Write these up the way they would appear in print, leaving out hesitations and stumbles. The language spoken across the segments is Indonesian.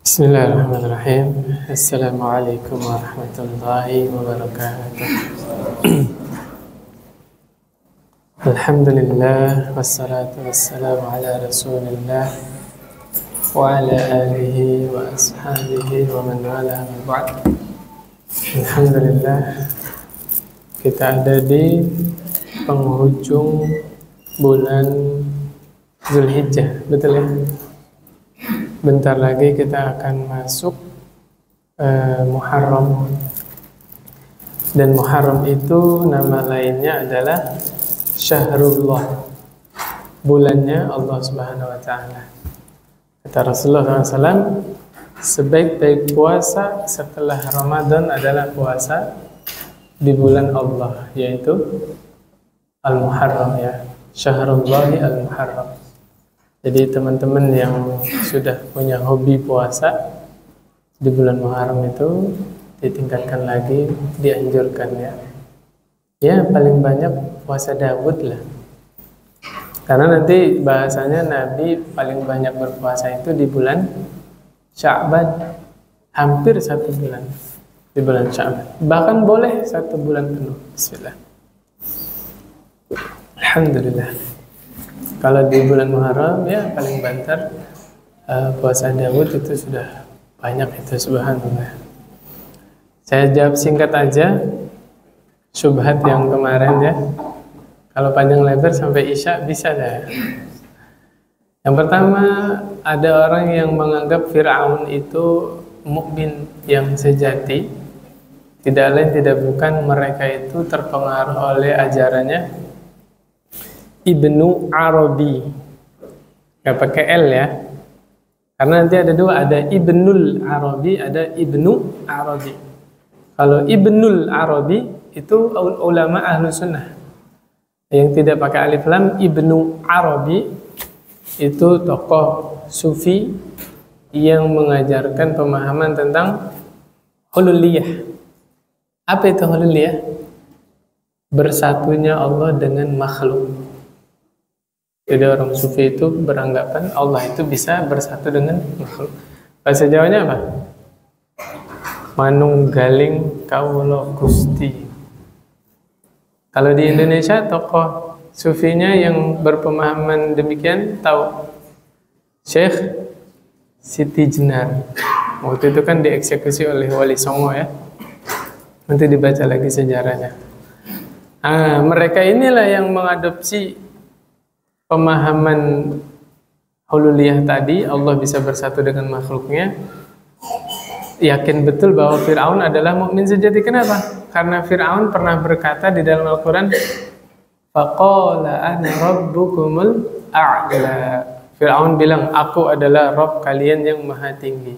Bismillahirrahmanirrahim. Assalamualaikum warahmatullahi wabarakatuh. Alhamdulillah wassalatu wassalamu ala Rasulillah wa ala alihi wa ashabihi wa man wala ma ba'd. Alhamdulillah, kita ada di penghujung bulan Zulhijjah, betul ya? Bentar lagi kita akan masuk Muharram. Dan Muharram itu nama lainnya adalah Syahrullah, bulannya Allah Subhanahu wa Ta'ala. Kata Rasulullah SAW, sebaik-baik puasa setelah Ramadan adalah puasa di bulan Allah, yaitu Al-Muharram, ya, Syahrullahi Al-Muharram. Jadi teman-teman yang sudah punya hobi puasa di bulan Muharram itu ditingkatkan lagi, dianjurkan ya. Ya paling banyak puasa Daud lah. Karena nanti bahasanya Nabi paling banyak berpuasa itu di bulan Sya'ban, hampir 1 bulan di bulan Sya'ban. Bahkan boleh 1 bulan penuh. Bismillah. Alhamdulillah. Kalau di bulan Muharram ya paling banter puasa Daud itu sudah banyak itu, subhanallah. Saya jawab singkat aja syubhat yang kemarin ya. Kalau panjang lebar sampai Isya bisa ya. Yang pertama, ada orang yang menganggap Fir'aun itu mukmin yang sejati. Tidak lain tidak bukan mereka itu terpengaruh oleh ajarannya Ibnu Arabi, nggak pakai L ya, karena nanti ada 2, ada Ibnul Arabi, ada Ibnu Arabi. Kalau Ibnul Arabi itu ulama ahlu sunnah yang tidak pakai alif lam. Ibnu Arabi itu tokoh sufi yang mengajarkan pemahaman tentang hululiyah. Apa itu hululiyah? Bersatunya Allah dengan makhluk. Jadi orang sufi itu beranggapan Allah itu bisa bersatu dengan makhluk. Bahasa Jawanya apa? Manunggaling kawula Gusti. Kalau di Indonesia tokoh sufinya yang berpemahaman demikian tahu? Syekh Siti Jenar. Waktu itu kan dieksekusi oleh Wali Songo ya. Nanti dibaca lagi sejarahnya. Mereka inilah yang mengadopsi pemahaman hululiyah tadi, Allah bisa bersatu dengan makhluknya. Yakin betul bahwa Fir'aun adalah mukmin sejati. Kenapa? Karena Fir'aun pernah berkata di dalam Al-Quran, faqala ana rabbukumul a'la. Fir'aun bilang, aku adalah Rabb kalian yang maha tinggi.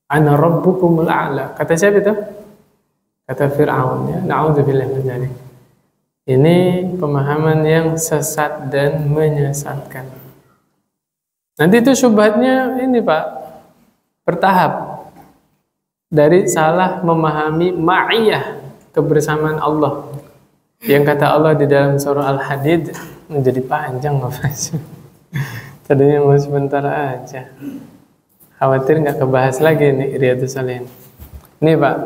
Ana rabbukumul a'la. Kata siapa itu? Kata Fir'aun ya. Na'udzubillah min dzalik. Ini pemahaman yang sesat dan menyesatkan. Nanti itu syubhatnya ini Pak, bertahap. Dari salah memahami ma'iyah, kebersamaan Allah. Yang kata Allah di dalam surah Al-Hadid, menjadi panjang Pak. Tadinya mau sebentar aja. Khawatir nggak kebahas lagi nih Riyadhus Shalihin. Ini Pak,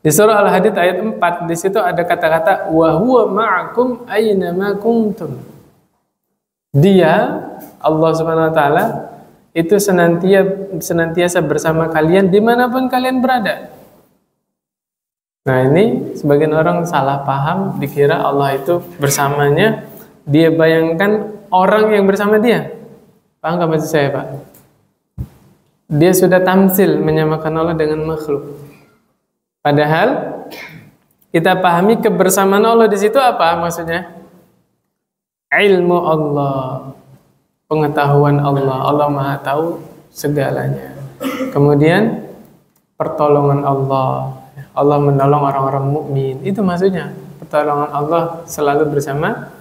di surah Al-Hadid ayat 4, di situ ada kata-kata wa huwa ma'akum aina ma kuntum. Dia, Allah Subhanahu wa taala, itu senantiasa bersama kalian dimanapun kalian berada. Nah, ini sebagian orang salah paham, dikira Allah itu bersamanya, dia bayangkan orang yang bersama dia. Paham nggak maksud saya, Pak? Dia sudah tamsil menyamakan Allah dengan makhluk. Padahal kita pahami kebersamaan Allah di situ apa maksudnya? Ilmu Allah, pengetahuan Allah, Allah Maha tahu segalanya. Kemudian pertolongan Allah, Allah menolong orang-orang mukmin. Itu maksudnya, pertolongan Allah selalu bersama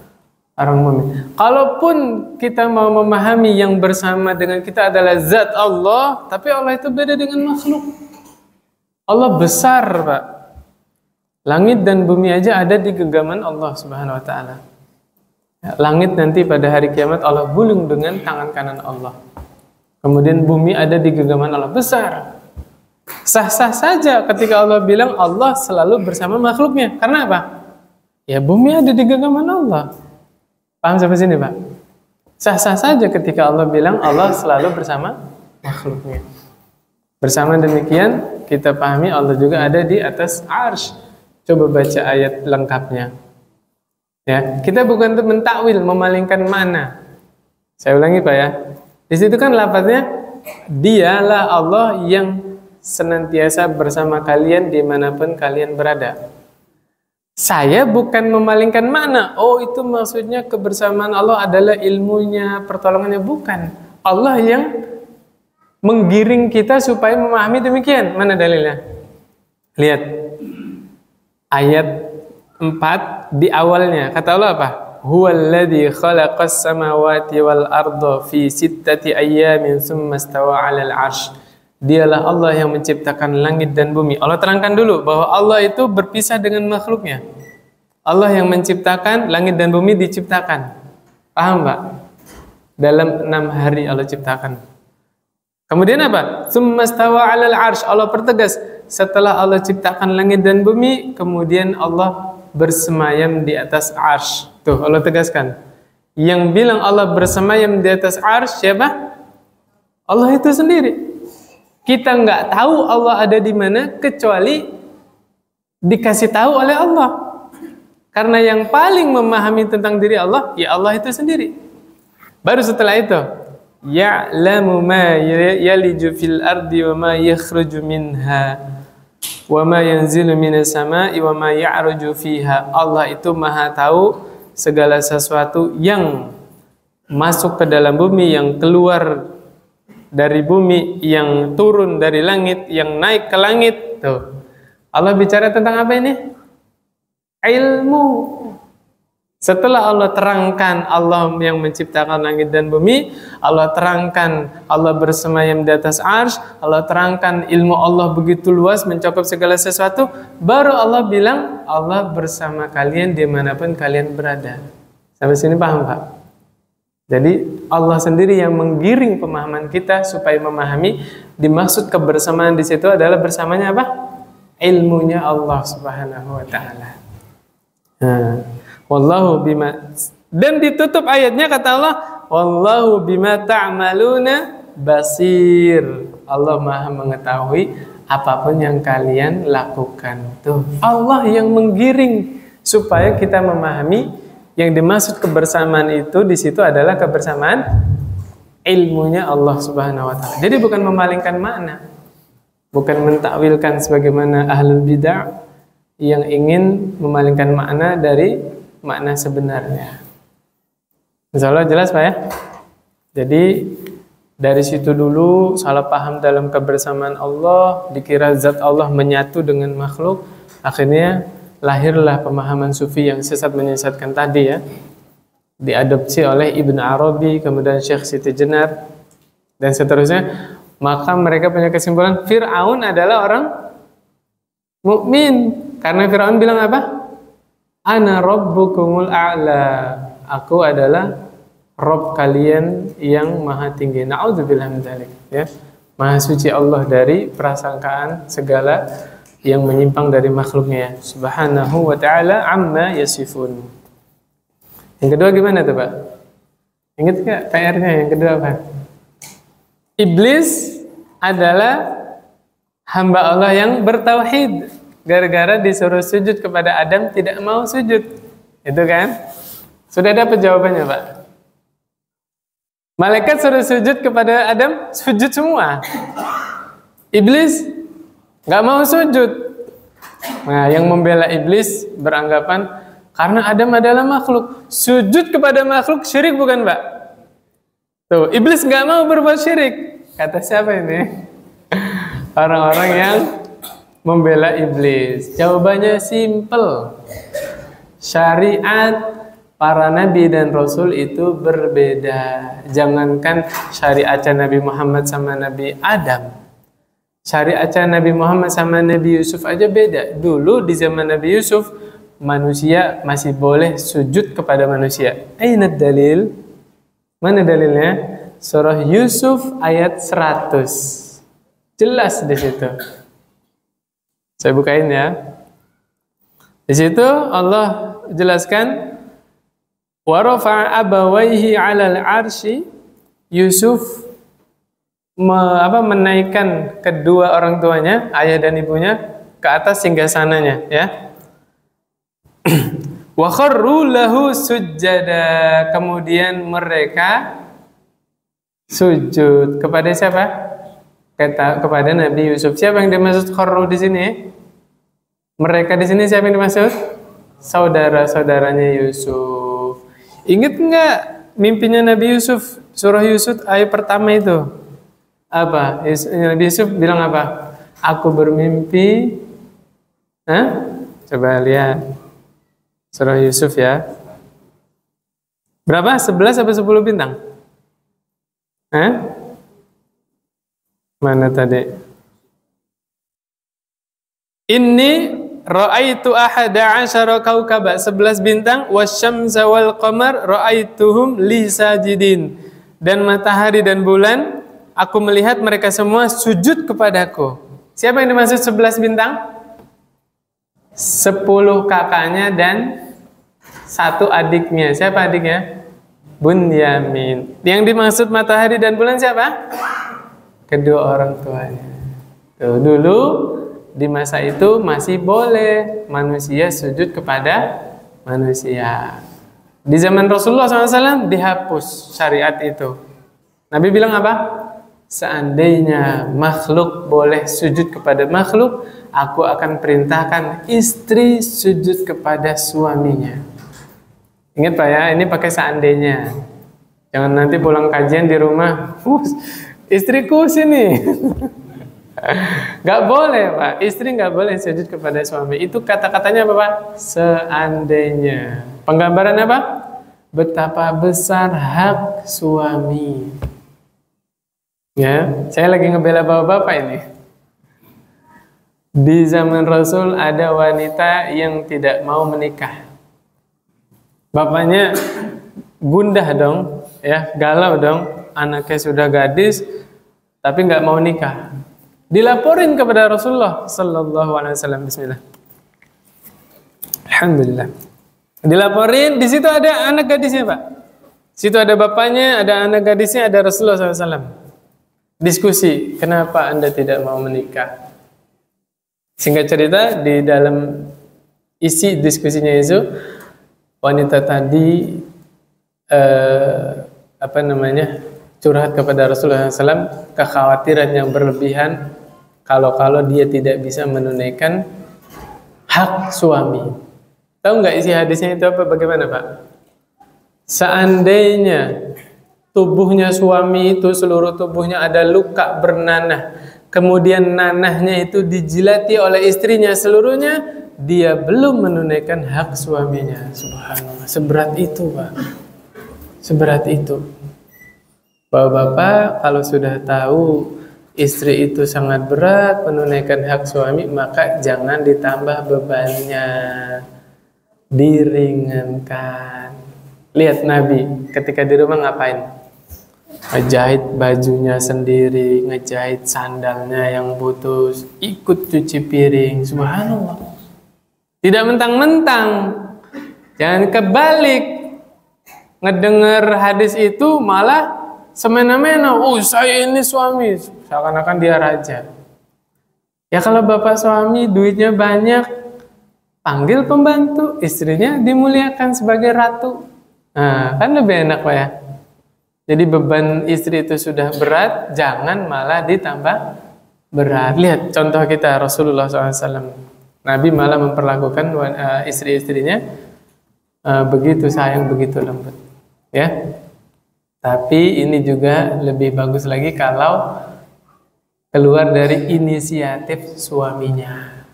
orang mukmin. Kalaupun kita mau memahami yang bersama dengan kita adalah zat Allah, tapi Allah itu beda dengan makhluk. Allah besar, Pak. Langit dan bumi aja ada di genggaman Allah Subhanahu wa taala. Langit nanti pada hari kiamat Allah gulung dengan tangan kanan Allah. Kemudian bumi ada di genggaman Allah, besar. Sah-sah saja ketika Allah bilang Allah selalu bersama makhluknya. Karena apa? Ya bumi ada di genggaman Allah. Paham sampai sini, Pak? Sah-sah saja ketika Allah bilang Allah selalu bersama makhluknya. Bersama demikian kita pahami Allah juga ada di atas arsy. Coba baca ayat lengkapnya. Ya, kita bukan untuk mentakwil, memalingkan makna. Saya ulangi, Pak ya. Di situ kan lafaznya dialah Allah yang senantiasa bersama kalian dimanapun kalian berada. Saya bukan memalingkan makna. Oh, itu maksudnya kebersamaan Allah adalah ilmunya, pertolongannya. Bukan. Allah yang menggiring kita supaya memahami demikian. Mana dalilnya? Lihat. Ayat 4 di awalnya. Kata Allah apa? Huwallazi khalaqas samawati wal arda fi sittati ayyamin tsumma stawa 'alal 'arsy. Dialah Allah yang menciptakan langit dan bumi. Allah terangkan dulu bahwa Allah itu berpisah dengan makhluknya. Allah yang menciptakan langit dan bumi diciptakan. Paham, Pak? Dalam 6 hari Allah ciptakan. Kemudian apa? Tsumma stawa 'alal 'arsy. Allah pertegas, setelah Allah ciptakan langit dan bumi, kemudian Allah bersemayam di atas arsy. Tuh, Allah tegaskan. Yang bilang Allah bersemayam di atas arsy siapa? Allah itu sendiri. Kita nggak tahu Allah ada di mana kecuali dikasih tahu oleh Allah. Karena yang paling memahami tentang diri Allah, ya Allah itu sendiri. Baru setelah itu, ya'lamu ma yaliju fil ardi wa ma yakhruju minha wa ma yanzilu minas sama'i wa ma ya'ruju fiha. Allah itu maha tahu segala sesuatu yang masuk ke dalam bumi, yang keluar dari bumi, yang turun dari langit, yang naik ke langit. Tuh. Allah bicara tentang apa ini? Ilmu. Setelah Allah terangkan Allah yang menciptakan langit dan bumi, Allah terangkan Allah bersemayam di atas arsy, Allah terangkan ilmu Allah begitu luas mencakup segala sesuatu, baru Allah bilang Allah bersama kalian dimanapun kalian berada. Sampai sini paham, Pak? Jadi Allah sendiri yang menggiring pemahaman kita supaya memahami dimaksud kebersamaan di situ adalah bersamanya apa? Ilmunya Allah Subhanahu wa taala. Wallahu bima, dan ditutup ayatnya kata Allah, wallahu bima ta'maluna basir. Allah Maha mengetahui apapun yang kalian lakukan. Tuh, Allah yang menggiring supaya kita memahami yang dimaksud kebersamaan itu di situ adalah kebersamaan ilmunya Allah Subhanahu wa taala. Jadi bukan memalingkan makna, bukan mentakwilkan sebagaimana ahlul bidah yang ingin memalingkan makna dari makna sebenarnya. Insyaallah jelas, Pak ya? Jadi dari situ dulu salah paham dalam kebersamaan Allah, dikira zat Allah menyatu dengan makhluk, akhirnya lahirlah pemahaman sufi yang sesat menyesatkan tadi ya. Diadopsi oleh Ibn Arabi, kemudian Syekh Siti Jenar, dan seterusnya. Maka mereka punya kesimpulan Fir'aun adalah orang mukmin. Karena Fir'aun bilang apa? Ana rabbukumul a'la. Aku adalah Rabb kalian yang maha tinggi. Na'udzubillah min dzalik, ya. Maha suci Allah dari prasangkaan segala yang menyimpang dari makhluknya, Subhanahu wa ta'ala amma yasifun. Yang kedua gimana tuh, Pak? Ingat gak PR-nya yang kedua apa? Iblis adalah hamba Allah yang bertauhid. Gara-gara disuruh sujud kepada Adam tidak mau sujud. Itu kan? Sudah dapat jawabannya, Pak? Malaikat suruh sujud kepada Adam, sujud semua. Iblis nggak mau sujud. Nah, yang membela iblis beranggapan karena Adam adalah makhluk, sujud kepada makhluk syirik bukan, Pak? Tuh, iblis nggak mau berbuat syirik. Kata siapa ini? Orang-orang yang membela iblis. Jawabannya simple. Syariat para nabi dan rasul itu berbeda. Jangankan syariatnya Nabi Muhammad sama Nabi Adam, syariatnya Nabi Muhammad sama Nabi Yusuf aja beda. Dulu di zaman Nabi Yusuf, manusia masih boleh sujud kepada manusia. Aina dalil? Mana dalilnya? Surah Yusuf ayat 100. Jelas di situ. Saya bukain ya. Di situ Allah jelaskan wa rafa'a abawaihi 'alal 'arsy. Yusuf menaikkan kedua orang tuanya, ayah dan ibunya, ke atas singgasananya, ya. Wa kharru lahu sujjada. Kemudian mereka sujud kepada siapa? Kepada Nabi Yusuf. Siapa yang dimaksud kharru di sini? Mereka di sini siapa yang dimaksud? Saudara-saudaranya Yusuf. Ingat enggak mimpinya Nabi Yusuf? Surah Yusuf ayat pertama itu. Apa? Nabi Yusuf bilang apa? Aku bermimpi. Coba lihat Surah Yusuf ya. Berapa? 11 atau 10 bintang? Mana tadi? Inni ra'aitu ahada 'asyara kaukaba, 11 bintang, wasyamsa wal qamar ra'aituhum li sajidin. Dan matahari dan bulan, aku melihat mereka semua sujud kepadaku. Siapa yang dimaksud 11 bintang? 10 kakaknya dan 1 adiknya. Siapa adiknya? Bunyamin. Yang dimaksud matahari dan bulan siapa? Kedua orang tuanya. Tuh, dulu di masa itu masih boleh manusia sujud kepada manusia. Di zaman Rasulullah SAW dihapus syariat itu. Nabi bilang apa? Seandainya makhluk boleh sujud kepada makhluk, aku akan perintahkan istri sujud kepada suaminya. Ingat Pak ya, ini pakai seandainya. Jangan nanti pulang kajian di rumah, istriku sini. Gak boleh Pak, istri gak boleh sujud kepada suami. Itu kata-katanya apa Pak? Seandainya. Penggambaran apa? Betapa besar hak suami. Ya, saya lagi ngebela bapak-bapak ini. Di zaman Rasul ada wanita yang tidak mau menikah. Bapaknya gundah dong, ya, galau dong. Anaknya sudah gadis, tapi nggak mau nikah. Dilaporin kepada Rasulullah Sallallahu Alaihi Wasallam. Bismillah. Alhamdulillah. Dilaporin, di situ ada anak gadisnya Pak. Di situ ada bapaknya, ada anak gadisnya, ada Rasulullah SAW. Diskusi, kenapa Anda tidak mau menikah? Singkat cerita, di dalam isi diskusinya itu, wanita tadi curhat kepada Rasulullah SAW, kekhawatiran yang berlebihan kalau dia tidak bisa menunaikan hak suami. Tahu nggak isi hadisnya itu apa? Bagaimana Pak? Seandainya tubuhnya suami itu seluruh tubuhnya ada luka bernanah, kemudian nanahnya itu dijilati oleh istrinya seluruhnya, dia belum menunaikan hak suaminya. Subhanallah, seberat itu Pak, seberat itu. Bapak-bapak kalau sudah tahu istri itu sangat berat menunaikan hak suami, maka jangan ditambah bebannya, diringankan. Lihat Nabi ketika di rumah ngapain? Ngejahit bajunya sendiri, ngejahit sandalnya yang putus, ikut cuci piring. Subhanallah. Tidak mentang-mentang. Jangan kebalik. Ngedengar hadis itu malah semena-mena. Oh, saya ini suami. Seakan-akan dia raja. Ya kalau bapak suami duitnya banyak, panggil pembantu, istrinya dimuliakan sebagai ratu. Nah, kan lebih enak Pak ya. Jadi beban istri itu sudah berat, jangan malah ditambah berat. Lihat contoh kita Rasulullah SAW. Nabi malah memperlakukan istri-istrinya begitu sayang, begitu lembut. Ya. Tapi ini juga lebih bagus lagi kalau keluar dari inisiatif suaminya.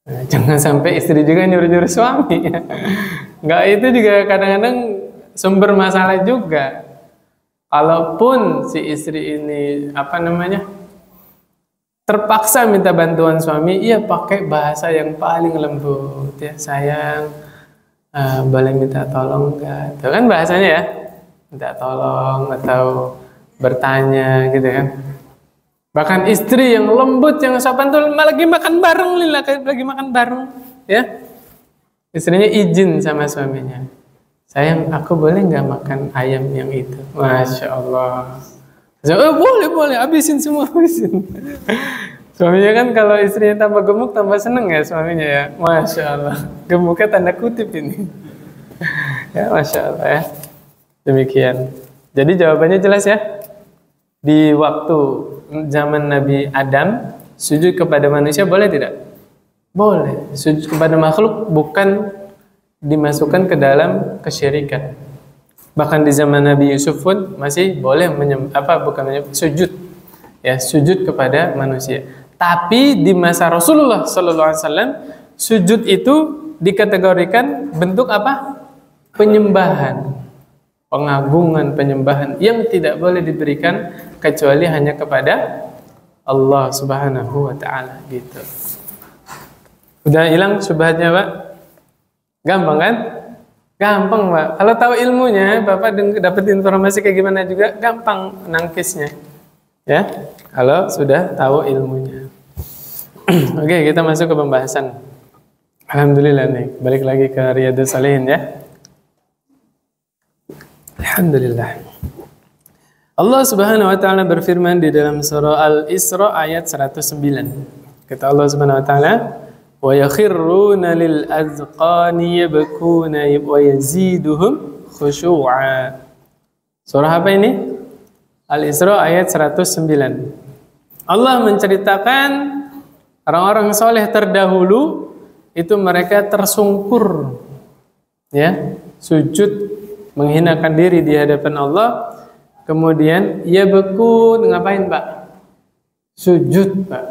Nah, jangan sampai istri juga nyuruh-nyuruh suami. Enggak, itu juga kadang-kadang sumber masalah juga. Kalaupun si istri ini terpaksa minta bantuan suami, ia pakai bahasa yang paling lembut, ya sayang, boleh minta tolong enggak? Itu kan bahasanya ya, minta tolong atau bertanya gitu kan. Bahkan istri yang lembut, yang sopan tuh lagi makan bareng, lagi makan bareng, ya. Istrinya izin sama suaminya. Sayang, aku boleh nggak makan ayam yang itu? Masya Allah. Boleh, habisin semua, habisin. Suaminya kan kalau istrinya tambah gemuk, tambah seneng ya suaminya ya. Masya Allah. Gemuknya tanda kutip ini. Ya, Masya Allah ya. Demikian. Jadi jawabannya jelas ya. Di waktu zaman Nabi Adam, sujud kepada manusia boleh tidak? Boleh. Sujud kepada makhluk bukan dimasukkan ke dalam kesyirikan. Bahkan di zaman Nabi Yusuf pun masih boleh sujud. Ya, sujud kepada manusia. Tapi di masa Rasulullah sallallahu alaihi wasallam, sujud itu dikategorikan bentuk apa? Penyembahan. Pengagungan, penyembahan yang tidak boleh diberikan kecuali hanya kepada Allah Subhanahu wa taala gitu. Udah hilang syubhatnya, Pak? Gampang kan? Gampang, Pak. Kalau tahu ilmunya, Bapak dapat informasi kayak gimana juga gampang nangkisnya. Ya. Kalau sudah tahu ilmunya. Oke, kita masuk ke pembahasan. Alhamdulillah nih, balik lagi ke Riyadhus Shalihin ya. Alhamdulillah. Allah Subhanahu wa taala berfirman di dalam surah Al-Isra ayat 109. Kata Allah Subhanahu wa taala, "Wa yakhruna lil azqani yabkuna wa yaziduhum khushu'a." Surah apa ini? Al-Isra ayat 109. Allah menceritakan orang-orang soleh terdahulu itu mereka tersungkur, ya, sujud menghinakan diri di hadapan Allah, kemudian ia beku ngapain, Pak? Sujud, Pak.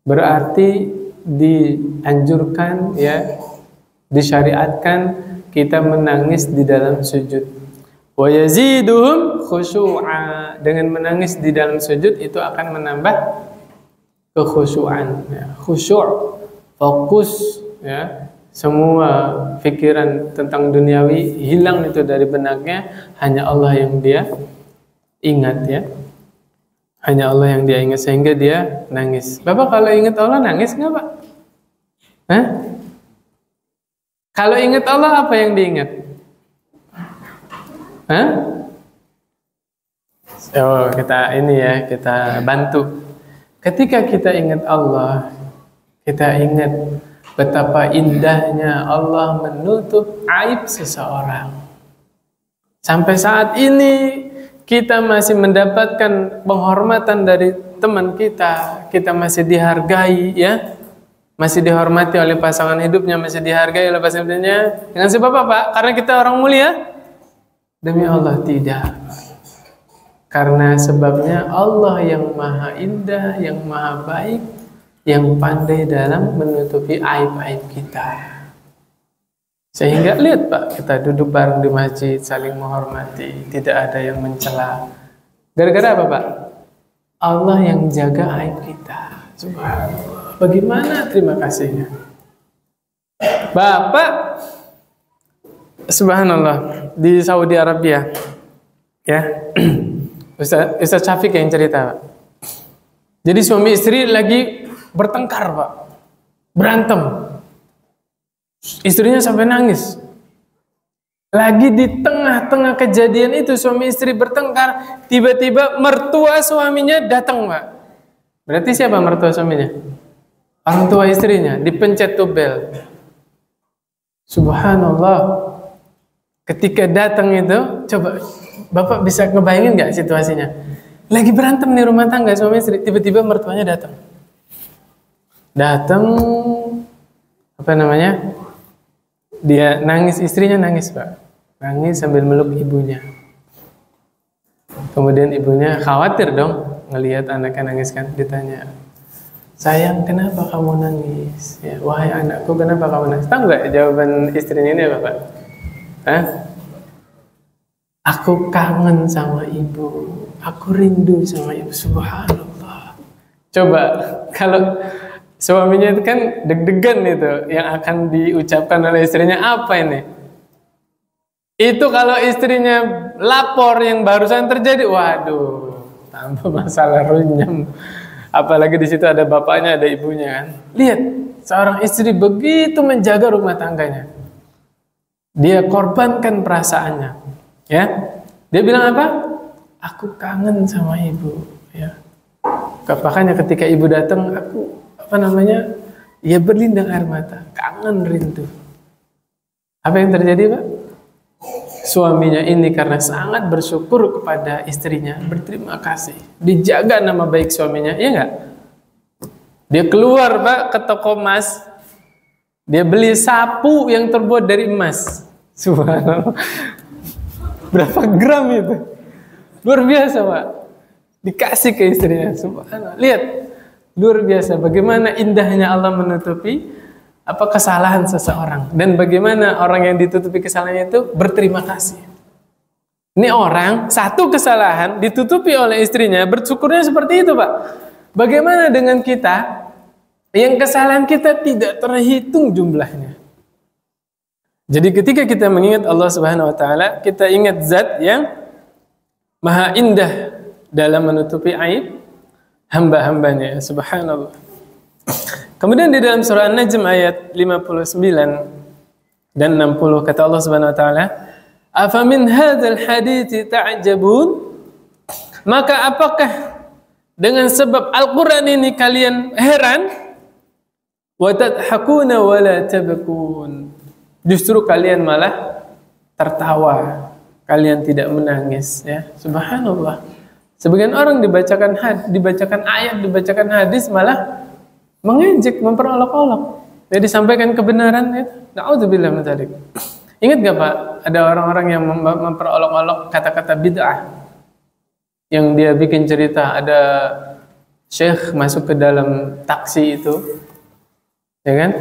Berarti dianjurkan, ya, disyariatkan kita menangis di dalam sujud. Wa yaziduhum khusyu'a. Dengan menangis di dalam sujud itu akan menambah kekhusyuan, ya. Khusyuk, fokus, ya. Semua pikiran tentang duniawi hilang itu dari benaknya, hanya Allah yang dia ingat, ya. Hanya Allah yang dia ingat sehingga dia nangis. Bapak kalau ingat Allah nangis nggak, Pak? Hah? Kalau ingat Allah apa yang diingat? Hah? Oh, kita bantu. Ketika kita ingat Allah, kita ingat betapa indahnya Allah menutup aib seseorang. Sampai saat ini kita masih mendapatkan penghormatan dari teman kita, kita masih dihargai, ya, masih dihormati oleh pasangan hidupnya, masih dihargai oleh pasangan hidupnya. Dengan sebab apa, Pak? Karena kita orang mulia? Demi Allah tidak. Karena sebabnya Allah yang maha indah, yang maha baik, yang pandai dalam menutupi aib-aib kita. Sehingga lihat, Pak, kita duduk bareng di masjid, saling menghormati, tidak ada yang mencela. Gara-gara apa, Pak? Allah yang jaga aib kita. Subhanallah. Bagaimana terima kasihnya? Bapak, subhanallah, di Saudi Arabia, ya, Ustaz Syafiq yang cerita, Pak. Jadi suami istri lagi bertengkar, Pak, berantem. Istrinya sampai nangis. Lagi di tengah-tengah kejadian itu suami istri bertengkar, tiba-tiba mertua suaminya datang, Pak. Berarti siapa mertua suaminya? Orang tua istrinya, dipencet tuh bel. Subhanallah. Ketika datang itu, coba Bapak bisa ngebayangin nggak situasinya? Lagi berantem di rumah tangga suami istri, tiba-tiba mertuanya datang. Apa namanya? Dia nangis, istrinya nangis, Pak. Nangis sambil meluk ibunya. Kemudian ibunya khawatir dong ngelihat anaknya nangis kan, ditanya, "Sayang, kenapa kamu nangis? Ya, wahai anakku, kenapa kamu nangis?" Tahu nggak jawaban istrinya ini apa, Pak? Hah? "Aku kangen sama ibu. Aku rindu sama ibu." Subhanallah. Coba kalau suaminya itu kan deg-degan itu yang akan diucapkan oleh istrinya apa ini? Itu kalau istrinya lapor yang barusan terjadi, waduh, tambah masalah runyam. Apalagi di situ ada bapaknya, ada ibunya kan. Lihat, seorang istri begitu menjaga rumah tangganya. Dia korbankan perasaannya, ya. Dia bilang apa? Aku kangen sama ibu, ya. Makanya ketika ibu datang, aku ya berlindang air mata, kangen rindu. Apa yang terjadi, Pak? Suaminya ini karena sangat bersyukur kepada istrinya, berterima kasih, dijaga nama baik suaminya, iya nggak? Dia keluar, Pak, ke toko emas, dia beli sapu yang terbuat dari emas. Subhanallah. Berapa gram itu? Luar biasa, Pak. Dikasih ke istrinya. Subhanallah. Lihat, luar biasa bagaimana indahnya Allah menutupi kesalahan seseorang, dan bagaimana orang yang ditutupi kesalahannya itu berterima kasih. Ini orang satu kesalahan ditutupi oleh istrinya, bersyukurnya seperti itu, Pak. Bagaimana dengan kita yang kesalahan kita tidak terhitung jumlahnya? Jadi ketika kita mengingat Allah Subhanahu wa taala, kita ingat zat yang maha indah dalam menutupi aib hamba-hambanya, subhanallah. Kemudian di dalam surah An-Najm ayat 59 dan 60 kata Allah Subhanahu wa taala, "Afamin hadzal hadithi ta'jabun?" Maka apakah dengan sebab Al-Qur'an ini kalian heran? Wa tadhakuna wa la tabkun. Justru kalian malah tertawa, kalian tidak menangis, ya. Subhanallah. Sebagian orang dibacakan ayat, dibacakan hadis malah mengejek, memperolok-olok. Jadi disampaikan kebenaran itu. Na'udzubillah min dzalik. Ingat gak, Pak? Ada orang-orang yang memperolok-olok kata-kata bid'ah. Yang dia bikin cerita ada syekh masuk ke dalam taksi itu. Ya kan?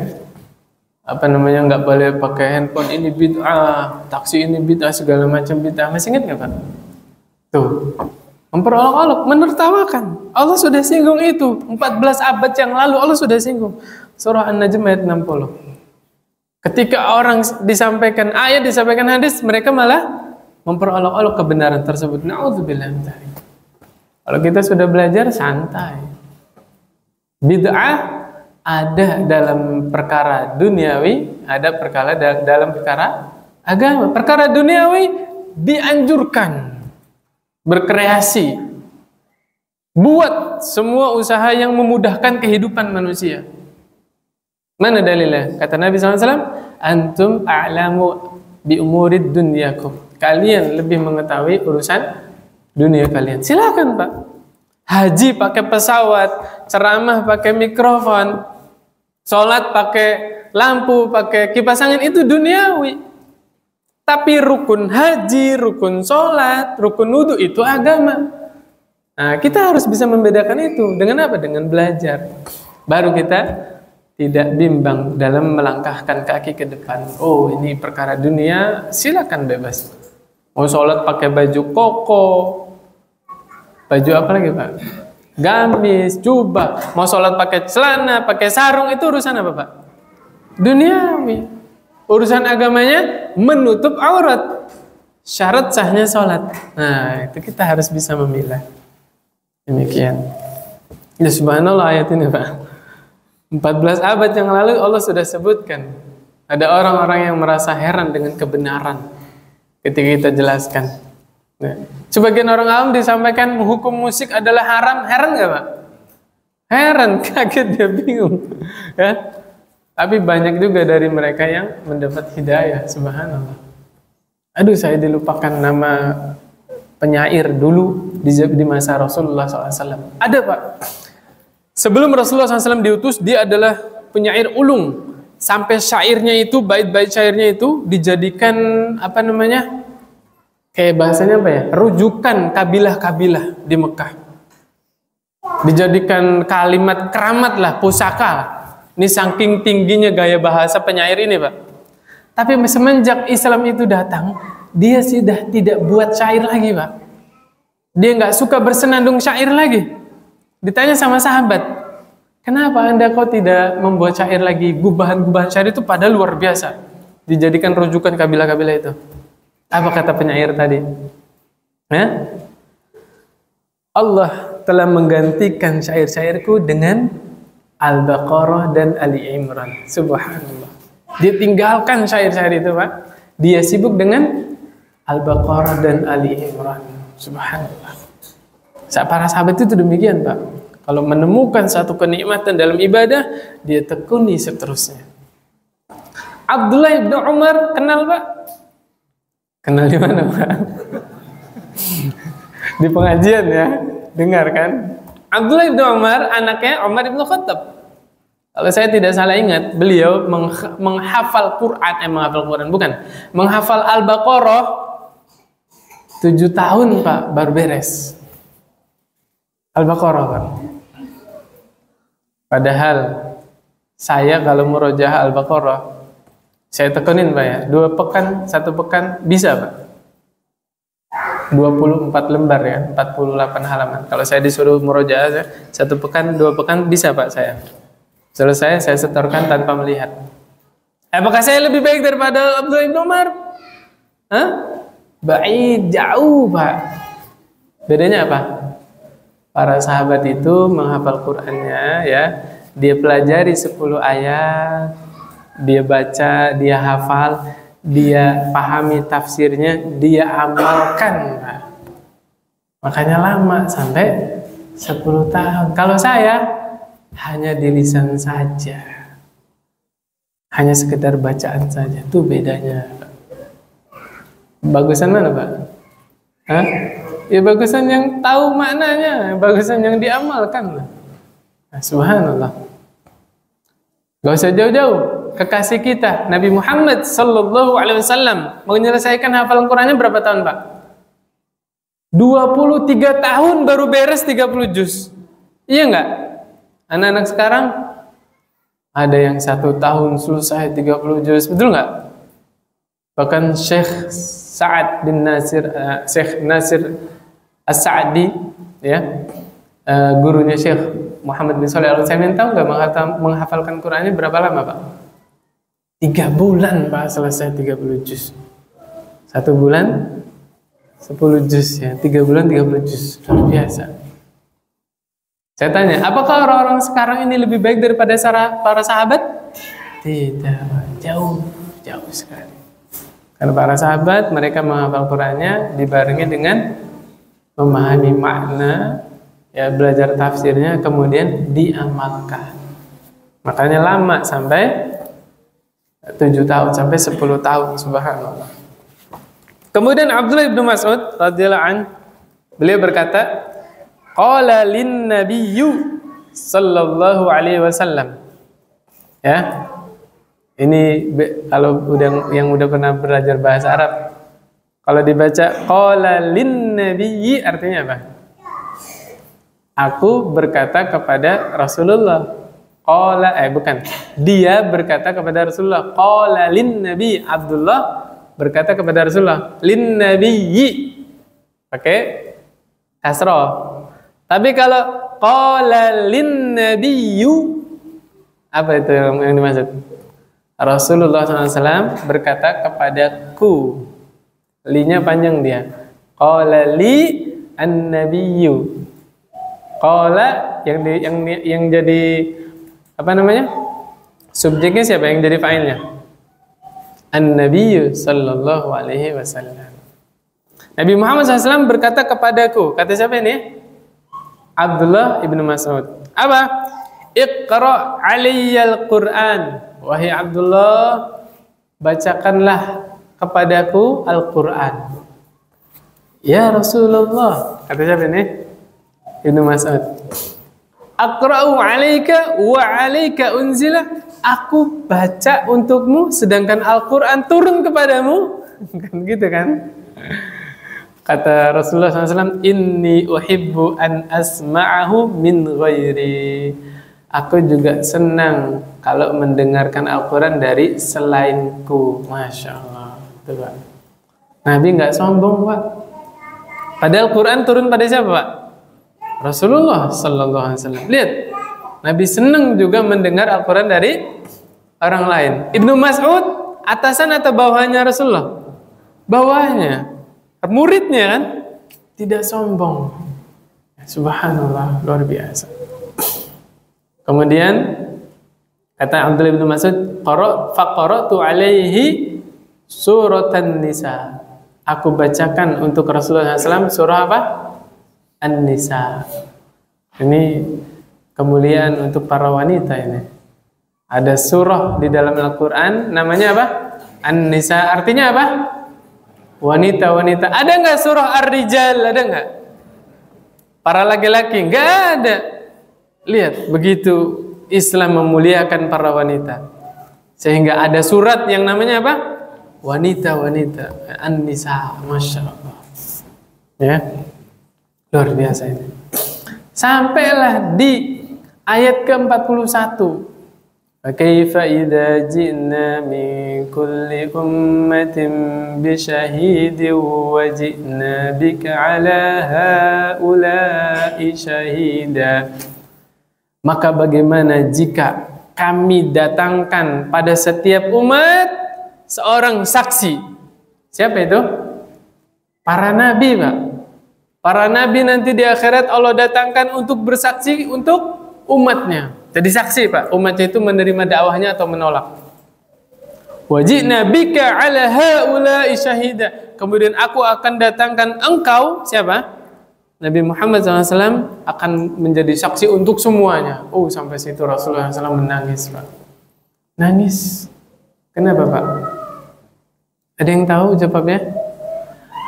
Nggak boleh pakai handphone, ini bid'ah, taksi ini bid'ah, segala macam bid'ah. Masih ingat gak, Pak? Tuh. Memperolok-olok, menertawakan. Allah sudah singgung itu 14 abad yang lalu, Allah sudah singgung. Surah An-Najm ayat 60. Ketika orang disampaikan ayat, disampaikan hadis, mereka malah memperolok-olok kebenaran tersebut. Na'udzubillah min dzalik. Kalau kita sudah belajar, santai. Bid'ah ada dalam perkara duniawi, ada perkara dalam perkara agama. Perkara duniawi dianjurkan berkreasi, buat semua usaha yang memudahkan kehidupan manusia. Mana dalilnya? Kata Nabi SAW, antum a'lamu bi umurid dunyakum. Kalian lebih mengetahui urusan dunia kalian. Silakan, Pak. Haji pakai pesawat, ceramah pakai mikrofon, sholat pakai lampu, pakai kipas angin, itu duniawi. Tapi rukun haji, rukun sholat, rukun wudu itu agama. Nah, kita harus bisa membedakan itu. Dengan apa? Dengan belajar. Baru kita tidak bimbang dalam melangkahkan kaki ke depan. Oh, ini perkara dunia, silakan bebas. Mau sholat pakai baju koko, baju apa lagi, Pak? Gamis, jubah. Mau sholat pakai celana, pakai sarung, itu urusan apa, Pak? Duniawi. Urusan agamanya menutup aurat. Syarat sahnya sholat. Nah, itu kita harus bisa memilah. Demikian. Ya subhanallah ayat ini, Pak. 14 abad yang lalu Allah sudah sebutkan. Ada orang-orang yang merasa heran dengan kebenaran ketika kita jelaskan. Nah, sebagian orang awam disampaikan hukum musik adalah haram. Heran nggak, Pak? Heran, kaget, dia bingung. Ya. Tapi banyak juga dari mereka yang mendapat hidayah, subhanallah. Aduh, saya dilupakan nama penyair dulu di masa Rasulullah SAW. Ada, Pak. Sebelum Rasulullah SAW diutus, dia adalah penyair ulung. Sampai syairnya itu, bait-bait syairnya itu dijadikan kayak bahasanya apa ya? Rujukan kabilah-kabilah di Mekah. Dijadikan kalimat keramat lah, pusaka lah. Ini saking tingginya gaya bahasa penyair ini, Pak. Tapi semenjak Islam itu datang, dia sudah tidak buat syair lagi, Pak. Dia nggak suka bersenandung syair lagi. Ditanya sama sahabat, kenapa Anda kok tidak membuat syair lagi? Gubahan-gubahan syair itu pada luar biasa. Dijadikan rujukan kabilah-kabilah itu. Apa kata penyair tadi? Allah telah menggantikan syair-syairku dengan Al-Baqarah dan Ali Imran. Subhanallah. Dia tinggalkan syair-syair itu, Pak. Dia sibuk dengan Al-Baqarah dan Ali Imran. Subhanallah. Para sahabat itu demikian, Pak. Kalau menemukan satu kenikmatan dalam ibadah, dia tekuni seterusnya. Abdullah ibn Umar kenal, Pak? Kenal di mana, Pak? Di pengajian ya, dengar kan? Abdullah ibn Umar anaknya Umar ibn Khattab. Kalau saya tidak salah ingat, beliau menghafal Quran, menghafal Al-Baqarah 7 tahun, Pak, baru beres. Al-Baqarah, Pak. Padahal saya kalau murojaah Al-Baqarah, saya tekunin, Pak, ya, 2 pekan, 1 pekan bisa, Pak. 24 lembar ya, 48 halaman. Kalau saya disuruh murojaah 1 pekan, 2 pekan bisa, Pak, saya. Selesai, saya setorkan tanpa melihat. Apakah saya lebih baik daripada Abdullah bin Umar? Baik, jauh, Pak. Bedanya apa? Para sahabat itu menghafal Qur'annya, ya, dia pelajari 10 ayat, dia baca, dia hafal, dia pahami tafsirnya, dia amalkan, Pak. Makanya lama, sampai 10 tahun. Kalau saya hanya di lisan saja, hanya sekedar bacaan saja, itu bedanya. Bagusan mana, Pak? Ya bagusan yang tahu maknanya, bagusan yang diamalkan. Subhanallah. Gak usah jauh-jauh, kekasih kita Nabi Muhammad sallallahu alaihi wasallam menyelesaikan hafalan Qur'annya berapa tahun, Pak? 23 tahun baru beres 30 juz. Iya enggak? Anak-anak sekarang ada yang 1 tahun selesai 30 juz, betul enggak? Bahkan Syekh Sa'ad bin Nasir, Syekh Nasir As-Sa'di, ya, gurunya Syekh Muhammad bin Shalih Al-Utsaimin, tahu nggak menghafalkan Qur'annya berapa lama, Pak? 3 bulan, Pak, selesai 30 juz. 1 bulan 10 juz, ya, 3 bulan 30 juz, luar biasa. Saya tanya, apakah orang-orang sekarang ini lebih baik daripada para sahabat? Tidak, jauh sekali. Karena para sahabat, mereka menghafal Qur'annya dibarengi dengan memahami makna, ya, belajar tafsirnya, kemudian diamalkan. Makanya lama, sampai 7 tahun, sampai 10 tahun, subhanallah. Kemudian Abdullah bin Mas'ud radhiyallahu anhu, beliau berkata, qala lin nabiyyu sallallahu alaihi wasallam. Ya. Ini kalau yang udah pernah belajar bahasa Arab, kalau dibaca qala lin nabiyyi artinya apa? Aku berkata kepada Rasulullah. Dia berkata kepada Rasulullah. Qala lin nabi, Abdullah berkata kepada Rasulullah. Lin nabiyyi pakai kasrah. Tapi kalau qala lin nabiyyu, apa itu yang dimaksud? Rasulullah SAW berkata kepadaku. Linya panjang dia. Qala li an-nabiyyu. Qala yang jadi apa namanya? Subjeknya siapa? Yang jadi fa'ilnya? An-nabiyyu sallallahu alaihi wasallam. Nabi Muhammad SAW berkata kepadaku. Kata siapa ini? Abdullah ibn Mas'ud. Apa? Iqra' alayyal Qur'an. Wahai Abdullah, bacakanlah kepadaku Al-Qur'an. Ya Rasulullah. Kata siapa ini? Ibnu Mas'ud. Aqra'u 'alaika wa 'alaika unzila. Aku baca untukmu sedangkan Al-Qur'an turun kepadamu. Kan gitu kan? Kata Rasulullah SAW, inni uhibbu an asma'ahu min ghairi. Aku juga senang kalau mendengarkan Al-Quran dari selainku. Masya Allah. Tuh, Pak. Nabi nggak sombong, Pak. Padahal Quran turun pada siapa, Pak? Rasulullah Sallallahu Alaihi Wasallam. Lihat, Nabi senang juga mendengar Al-Quran dari orang lain. Ibnu Mas'ud atasan atau bawahannya Rasulullah? bawahnya, muridnya kan, tidak sombong. Subhanallah, luar biasa. Kemudian kata Abdullah bin Mas'ud, faqara'tu alaihi suratan nisa. Aku bacakan untuk Rasulullah SAW surah apa? An-Nisa. Ini kemuliaan untuk para wanita ini. Ada surah di dalam Al-Quran namanya apa? An-Nisa. Artinya apa? Wanita-wanita. Ada nggak surah Ar-Rijal? Ada nggak? Para laki-laki? Nggak ada. Lihat, begitu Islam memuliakan para wanita, sehingga ada surat yang namanya apa? Wanita-wanita. An-Nisa. Masya Allah. Ya, luar biasa ini. Sampailah di ayat ke-41. Kaifa idza ji'na min kulli ummatin bi syahidin wa ji'na bika 'ala haula'i syahida. Maka bagaimana jika kami datangkan pada setiap umat seorang saksi? Siapa itu? Para nabi, Pak. Para nabi nanti di akhirat Allah datangkan untuk bersaksi untuk umatnya. Jadi saksi, Pak. Umatnya itu menerima dakwahnya atau menolak. Wajibna bika 'ala haula'i syahida. Kemudian aku akan datangkan engkau, siapa? Nabi Muhammad SAW akan menjadi saksi untuk semuanya. Oh, sampai situ Rasulullah SAW menangis, Pak. Nangis. Kenapa, Pak? Ada yang tahu jawabnya?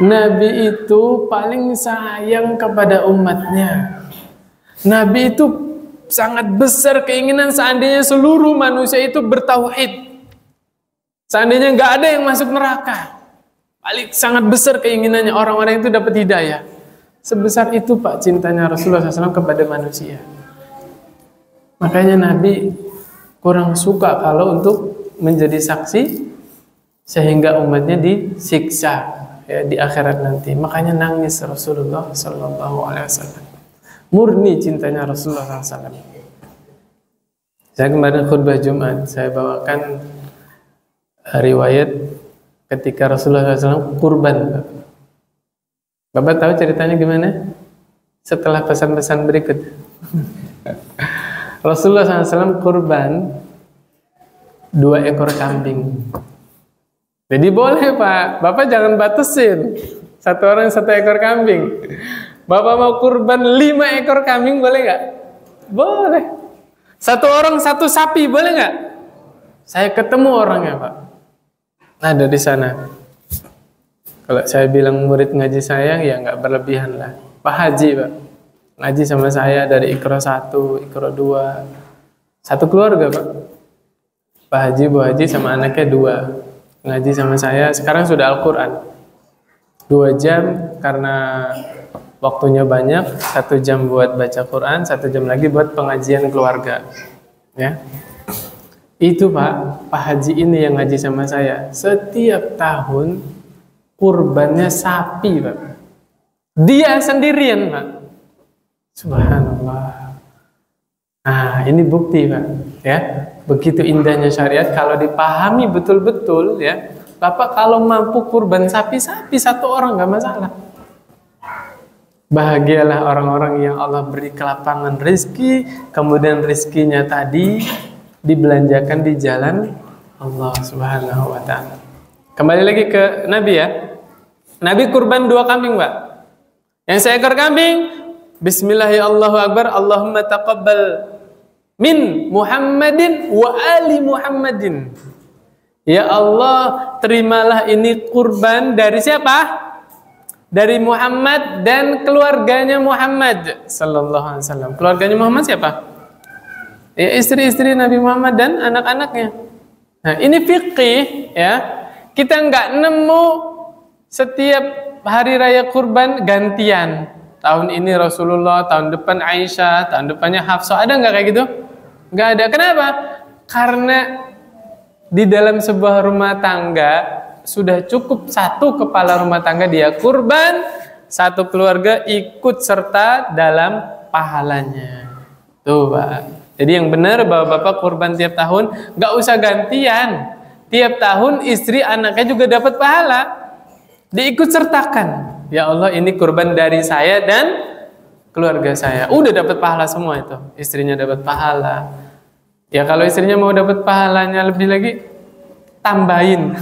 Nabi itu paling sayang kepada umatnya. Nabi itu sangat besar keinginan seandainya seluruh manusia itu bertauhid. Seandainya nggak ada yang masuk neraka. Paling sangat besar keinginannya orang-orang itu dapat hidayah. Sebesar itu, Pak, cintanya Rasulullah SAW kepada manusia. Makanya Nabi kurang suka kalau untuk menjadi saksi sehingga umatnya disiksa ya di akhirat nanti. Makanya nangis Rasulullah SAW. Murni cintanya Rasulullah SAW. Saya kemarin khutbah Jumat, saya bawakan riwayat ketika Rasulullah SAW kurban. Bapak tahu ceritanya gimana? Setelah pesan-pesan berikut. Rasulullah SAW kurban 2 ekor kambing. Jadi boleh, Pak. Bapak jangan batasin. 1 orang 1 ekor kambing. Bapak mau kurban 5 ekor kambing boleh nggak? Boleh. 1 orang 1 sapi boleh nggak? Saya ketemu orangnya, Pak. Ada di sana. Kalau saya bilang murid ngaji saya, ya nggak berlebihan lah. Pak Haji, Pak. Ngaji sama saya dari Iqra 1, Iqra 2. 1 keluarga, Pak. Pak Haji, Bu Haji sama anaknya 2. Ngaji sama saya, sekarang sudah Al-Quran. 2 jam karena waktunya banyak. 1 jam buat baca Quran, 1 jam lagi buat pengajian keluarga. Ya. Itu, Pak Haji ini yang ngaji sama saya. Setiap tahun kurbannya sapi, Pak. Dia sendirian, Pak. Subhanallah. Nah, ini bukti, Pak. Ya, begitu indahnya syariat kalau dipahami betul-betul, ya. Bapak kalau mampu kurban sapi 1 orang nggak masalah. Bahagialah orang-orang yang Allah beri kelapangan rezeki, kemudian rezekinya tadi dibelanjakan di jalan Allah Subhanahu wa ta'ala. Kembali lagi ke Nabi, ya. Nabi kurban 2 kambing, Pak. Yang seekor kambing, Bismillahirrahmanirrahim, Allahumma taqabbal min Muhammadin wa ali Muhammadin. Ya Allah, terimalah ini kurban dari siapa? Dari Muhammad dan keluarganya Muhammad sallallahu alaihi wasallam. Keluarganya Muhammad siapa? Ya, istri-istri Nabi Muhammad dan anak-anaknya. Nah, ini fikih, ya. Kita nggak nemu setiap hari raya kurban gantian. Tahun ini Rasulullah, tahun depan Aisyah, tahun depannya Hafsah. Ada nggak kayak gitu? Nggak ada. Kenapa? Karena di dalam sebuah rumah tangga sudah cukup 1 kepala rumah tangga dia kurban, 1 keluarga ikut serta dalam pahalanya. Tuh, Pak. Jadi yang benar bahwa Bapak kurban tiap tahun, nggak usah gantian. Tiap tahun istri anaknya juga dapat pahala. diikut sertakan. Ya Allah, ini kurban dari saya dan keluarga saya. Udah dapat pahala semua itu. Istrinya dapat pahala. Ya kalau istrinya mau dapat pahalanya lebih lagi, tambahin.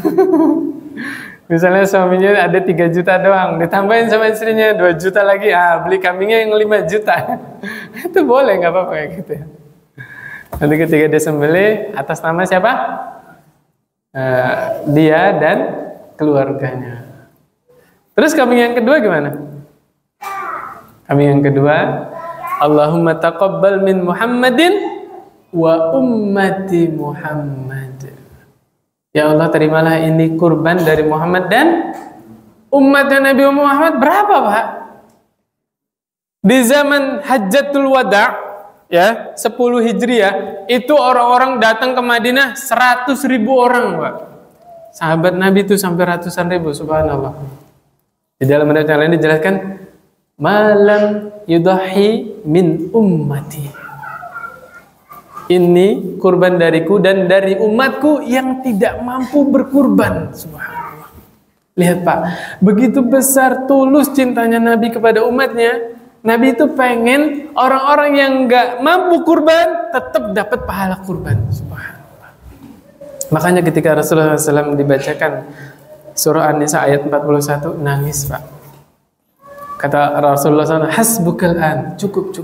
Misalnya suaminya ada 3 juta doang, ditambahin sama istrinya 2 juta lagi, beli kambingnya yang 5 juta. Itu boleh, nggak apa-apa kayak gitu ya. Nanti ketika dia sembelih, atas nama siapa? Dia dan keluarganya. Terus kambing yang kedua gimana? Kambing yang kedua, Allahumma taqabbal min Muhammadin wa ummati Muhammad. Ya Allah, terimalah ini kurban dari Muhammad dan umatnya Nabi Muhammad. Berapa, Pak? Di zaman Hajjatul Wada', ya, 10 Hijriah, itu orang-orang datang ke Madinah 100.000 orang, Pak. Sahabat Nabi itu sampai ratusan ribu, subhanallah. Di dalam hadits yang lain dijelaskan, malam yudahi min ummati. Ini kurban dariku dan dari umatku yang tidak mampu berkurban. Subhanallah. Lihat Pak, begitu besar tulus cintanya Nabi kepada umatnya. Nabi itu pengen orang-orang yang nggak mampu kurban tetap dapat pahala kurban. Subhanallah. Makanya ketika Rasulullah SAW dibacakan surah An-Nisa ayat 41, nangis Pak. Kata Rasulullah SAW, hasbukal an, cukup.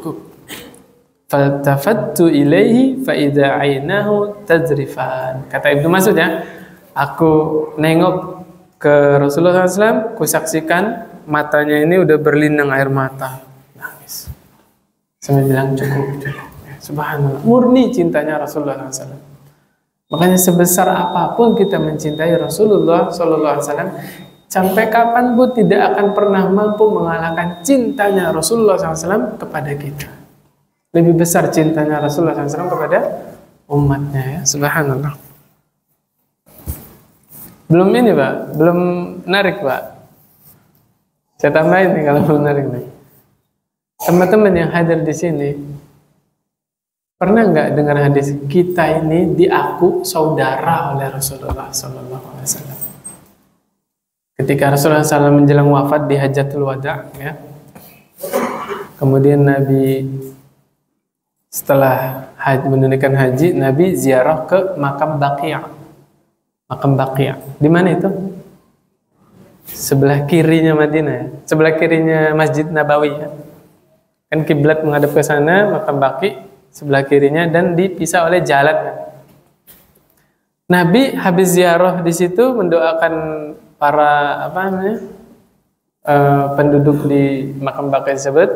Faltafattu ilaihi fa idza ainahu tazrifan. Kata Ibnu Mas'ud ya, aku nengok ke Rasulullah SAW, kusaksikan matanya ini udah berlinang air mata. Nangis. Sampai bilang cukup. Subhanallah, murni cintanya Rasulullah SAW. Makanya sebesar apapun kita mencintai Rasulullah SAW, sampai kapanpun tidak akan pernah mampu mengalahkan cintanya Rasulullah SAW kepada kita. Lebih besar cintanya Rasulullah SAW kepada umatnya ya. Subhanallah. Belum ini Pak, belum narik Pak. Saya tambahin nih kalau belum narik nih. Teman-teman yang hadir di sini, pernah nggak dengar hadis kita ini diaku saudara oleh Rasulullah SAW? Ketika Rasulullah SAW menjelang wafat di Hajjatul Wada', ya, kemudian Nabi setelah menunaikan haji, Nabi ziarah ke makam Baqi'. Makam Baqi', di mana itu? Sebelah kirinya Madinah, ya. Sebelah kirinya Masjid Nabawi. Ya. Kan kiblat menghadap ke sana, makam Baqi'. Sebelah kirinya dan dipisah oleh jalan. Nabi habis ziarah di situ mendoakan para penduduk di makam Baqi' tersebut,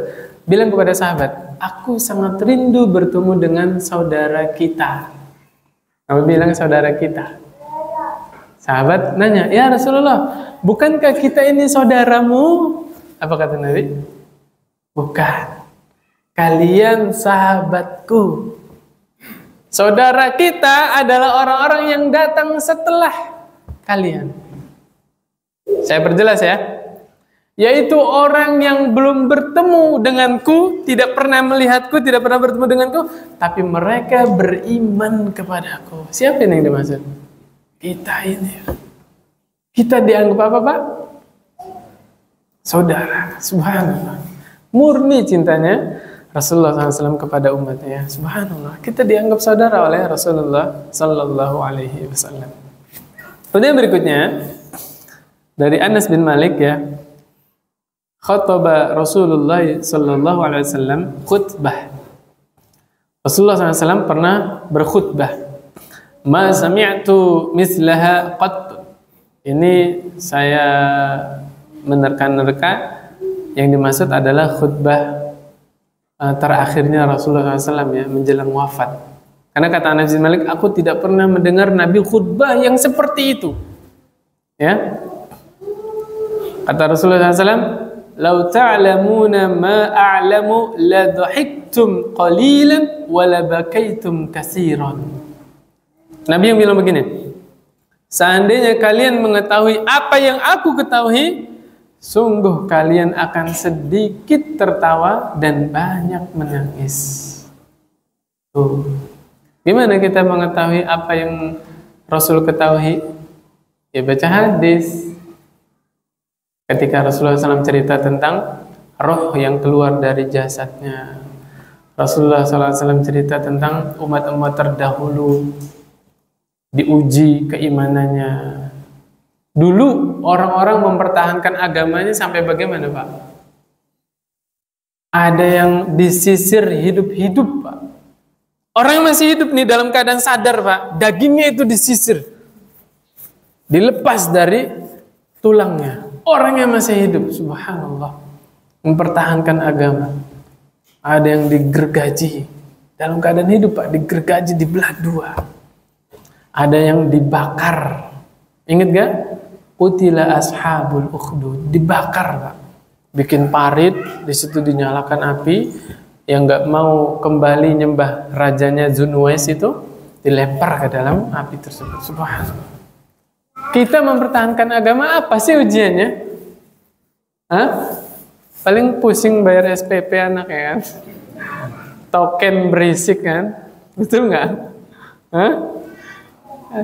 bilang kepada sahabat, aku sangat rindu bertemu dengan saudara kita. Nabi bilang saudara kita. Sahabat nanya, ya Rasulullah, bukankah kita ini saudaramu? Apa kata Nabi? Bukan. Kalian sahabatku. Saudara kita adalah orang-orang yang datang setelah kalian. Saya perjelas ya. Yaitu orang yang belum bertemu denganku, tidak pernah melihatku, tidak pernah bertemu denganku, tapi mereka beriman kepadaku. Siapa yang dimaksud? Kita ini. Kita dianggap apa Pak? Saudara. Subhanallah. Murni cintanya Rasulullah SAW kepada umatnya. Subhanallah, kita dianggap saudara oleh Rasulullah Sallallahu Alaihi Wasallam. Kemudian berikutnya dari Anas bin Malik ya, khutbah Rasulullah Sallallahu Alaihi Wasallam khutbah. Rasulullah SAW pernah berkhutbah. Ma sami'tu mislaha qat. Ini saya menerka-nerka, yang dimaksud adalah khutbah terakhirnya Rasulullah SAW ya, menjelang wafat. Karena kata Anas bin Malik, aku tidak pernah mendengar Nabi khutbah yang seperti itu. Ya, kata Rasulullah SAW, "Lau ta'lamuna ma a'lamu la dhahiktum qalilan wa la bakaitum katsiran." Nabi yang bilang begini, seandainya kalian mengetahui apa yang aku ketahui, sungguh kalian akan sedikit tertawa dan banyak menangis. Tuh. Gimana kita mengetahui apa yang Rasul ketahui? Ya baca hadis. Ketika Rasulullah SAW cerita tentang roh yang keluar dari jasadnya, Rasulullah SAW cerita tentang umat-umat terdahulu diuji keimanannya. Dulu orang-orang mempertahankan agamanya sampai bagaimana, Pak? Ada yang disisir hidup-hidup, Pak. Orang yang masih hidup nih dalam keadaan sadar, Pak, dagingnya itu disisir, dilepas dari tulangnya. Orang yang masih hidup, subhanallah, mempertahankan agama. Ada yang digergaji dalam keadaan hidup, Pak, digergaji, dibelah dua. Ada yang dibakar. Ingat gak? Qutila ashabul ukhdud, dibakar, Pak. Bikin parit, di situ dinyalakan api. Yang nggak mau kembali nyembah rajanya Zunwais itu dilempar ke dalam api tersebut. Subhanallah. Kita mempertahankan agama, apa sih ujiannya? Hah? Paling pusing bayar SPP anak ya kan? Token berisik kan? Betul nggak? Hah?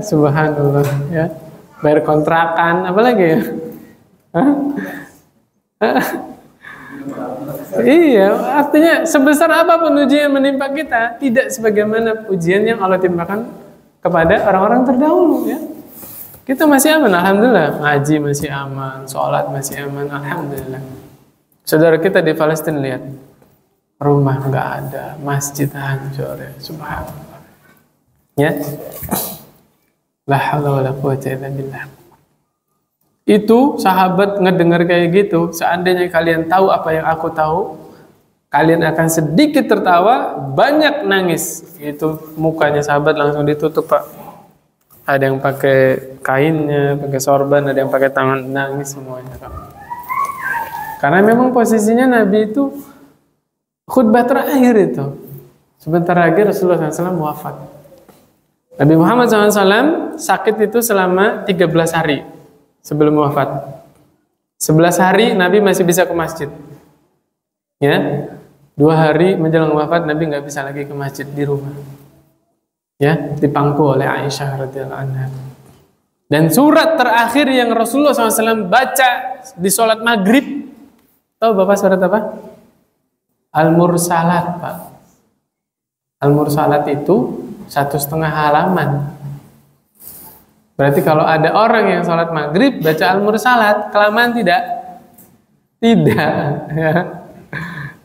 Subhanallah ya. Bayar kontrakan, apa lagi ya? Hah? Iya, artinya sebesar apapun ujian menimpa kita, tidak sebagaimana ujian yang Allah timpakan kepada orang-orang terdahulu ya. Kita masih aman, alhamdulillah. Ngaji masih aman, sholat masih aman, alhamdulillah. Saudara kita di Palestina lihat, rumah nggak ada, masjid hancur ya, subhanallah. Ya, la haula wala quwwata illa billah. Itu sahabat ngedengar kayak gitu, seandainya kalian tahu apa yang aku tahu, kalian akan sedikit tertawa, banyak nangis. Itu mukanya sahabat langsung ditutup, Pak. Ada yang pakai kainnya, pakai sorban, ada yang pakai tangan, nangis semuanya, Pak. Karena memang posisinya Nabi itu khutbah terakhir itu. Sebentar lagi Rasulullah SAW wafat. Nabi Muhammad SAW sakit itu selama 13 hari sebelum wafat. 11 hari Nabi masih bisa ke masjid. Ya, 2 hari menjelang wafat Nabi nggak bisa lagi ke masjid, di rumah. Ya, dipangku oleh Aisyah radhiyallahu anha. Dan surat terakhir yang Rasulullah SAW baca di sholat maghrib, tahu Bapak surat apa? Al-Mursalat, Pak. Al-Mursalat itu 1,5 halaman. Berarti kalau ada orang yang sholat maghrib baca Al-Mursalat, kelamaan tidak? Tidak. Ya.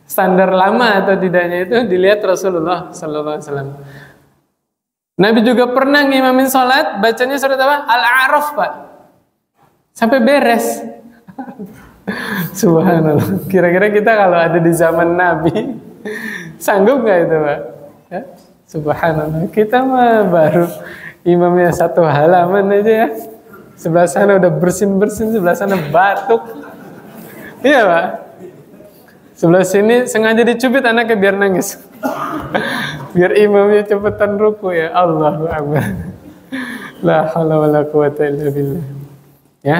Standar lama atau tidaknya itu dilihat Rasulullah SAW. Nabi juga pernah ngimamin sholat, bacanya surat apa? Al-A'raf, Pak. Sampai beres. Subhanallah. Kira-kira kita kalau ada di zaman Nabi, sanggup nggak itu, Pak? Ya? Subhanallah. Kita mah baru imamnya 1 halaman aja ya. Sebelah sana udah bersin-bersin, sebelah sana batuk. Iya, Pak. Sebelah sini sengaja dicubit anaknya biar nangis. Biar imamnya cepetan ruku ya. Allahu Akbar. La haula wala quwwata illa billah. Ya.